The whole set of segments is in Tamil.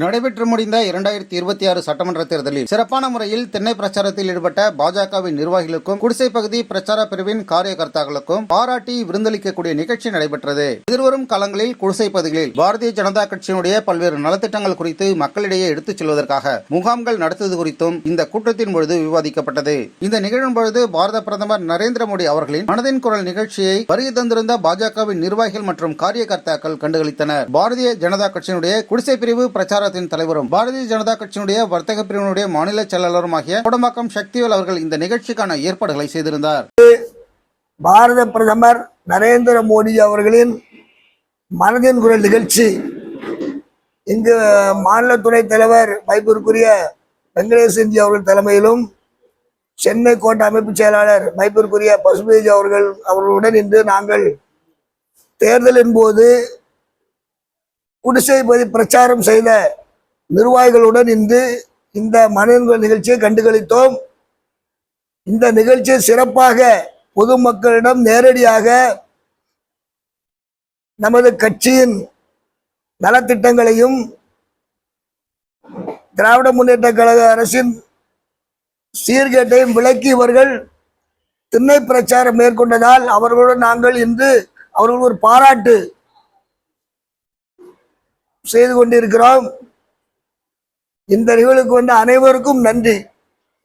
நடைபெற்று முடிந்த 2026 சட்டமன்ற தேர்தலில் சிறப்பான முறையில் தென்னை பிரச்சாரத்தில் ஈடுபட்ட பாஜகவின் நிர்வாகிகளுக்கும் குடிசை பகுதி பிரச்சார பிரிவின் காரியகர்த்தாக்களுக்கும் பாராட்டி விருந்தளிக்கக்கூடிய நிகழ்ச்சி நடைபெற்றது. எதிர்வரும் காலங்களில் குடிசை பகுதிகளில் பாரதிய ஜனதா கட்சியினுடைய பல்வேறு நலத்திட்டங்கள் குறித்து மக்களிடையே எடுத்துச் செல்வதற்காக முகாம்கள் நடத்துவது குறித்தும் இந்த கூட்டத்தின் பொழுது விவாதிக்கப்பட்டது. இந்த நிகழ்வின் பொழுது பாரத பிரதமர் நரேந்திர மோடி அவர்களின் மனதின் குரல் நிகழ்ச்சியை வருகை தந்திருந்த பாஜகவின் நிர்வாகிகள் மற்றும் காரியகர்த்தாக்கள் கண்டுகளித்தனர். பாரதிய ஜனதா கட்சியினுடைய குடிசை பிரிவு பிரச்சாரத்தின் தலைவரும் பாரதிய ஜனதா கட்சியினுடைய வர்த்தக பிரிவினுடைய மாநில செயலாளரும் ஆகிய கோடம்பாக்கம் சக்திவேல் அவர்கள் இந்த நிகழ்ச்சிக்கான ஏற்பாடுகளை செய்திருந்தார். பாரத பிரதமர் நரேந்திர மோடி அவர்களின் மனதின் குரல் நிகழ்ச்சி இங்கு மாநில துணைத் தலைவர் மைப்பூருக்குரிய வெங்கடேசன்ஜி அவர்கள் தலைமையிலும் சென்னை கோட்ட அமைப்பு செயலாளர் மைப்பூருக்குரிய பசுபதி அவர்களுடன் இன்று நாங்கள் தேர்தலின் போது குடிசை பகுதி பிரச்சாரம் செய்த நிர்வாகிகளுடன் இன்று இந்த மனதின் நிகழ்ச்சியை கண்டுகளித்தோம். இந்த நிகழ்ச்சியை சிறப்பாக பொதுமக்களிடம் நேரடியாக நமது கட்சியின் நலத்திட்டங்களையும் திராவிட முன்னேற்ற கழக அரசின் சீர்கேட்டையும் விளக்கி இவர்கள் திண்ணை பிரச்சாரம் மேற்கொண்டதால் அவர்களுடன் நாங்கள் இன்று அவர்கள் ஒரு பாராட்டு செய்து கொண்டிருக்கிறோம். இந்த நிகழ்வுக்கு வந்த அனைவருக்கும் நன்றி,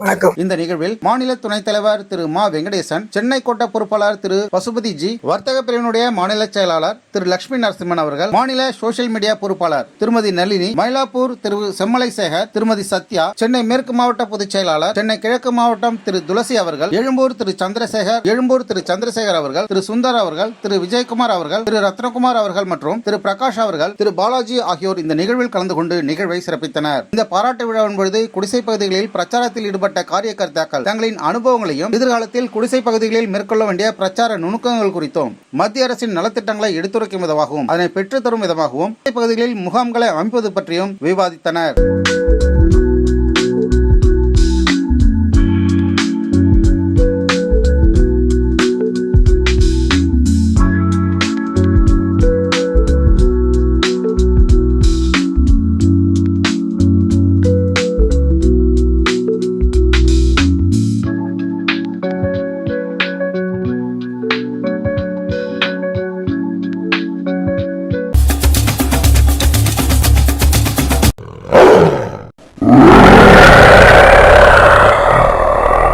வணக்கம். இந்த நிகழ்வில் மாநில துணைத் தலைவர் திரு மா வெங்கடேசன், சென்னை கோட்ட பொறுப்பாளர் திரு பசுபதி ஜி, வர்த்தக பிரிவினுடைய மாநில செயலாளர் திரு லட்சுமி நரசிம்மன் அவர்கள், மாநில சோசியல் மீடியா பொறுப்பாளர் திருமதி நளினி, மயிலாப்பூர் திரு செம்மலை சேகர், திருமதி சத்யா, சென்னை மேற்கு மாவட்ட பொதுச் செயலாளர், சென்னை கிழக்கு மாவட்டம் திரு துளசி அவர்கள், எழும்பூர் திரு சந்திரசேகர் அவர்கள், திரு சுந்தர் அவர்கள், திரு விஜயகுமார் அவர்கள், திரு ரத்னகுமார் அவர்கள் மற்றும் திரு பிரகாஷ் அவர்கள், திரு பாலாஜி ஆகியோர் இந்த நிகழ்வில் கலந்து கொண்டு நிகழ்வை சிறப்பித்தனர். இந்த பாராட்டு விழாவின் பொழுது குடிசை பகுதிகளில் பிரச்சாரத்தில் ஈடுபட்ட காரியகர்த்தாக்கள் தங்களின் அனுபவங்களையும் எதிர்காலத்தில் குடிசை பகுதிகளில் மேற்கொள்ள வேண்டிய பிரச்சார நுணுக்கங்கள் குறித்தும் மத்திய அரசின் நலத்திட்டங்களை எடுத்துரைக்கும் விதமாகவும் அதனை பெற்றுத்தரும் விதமாகவும் பகுதிகளில் முகாம்களை அமைப்பது பற்றியும் விவாதித்தனர்.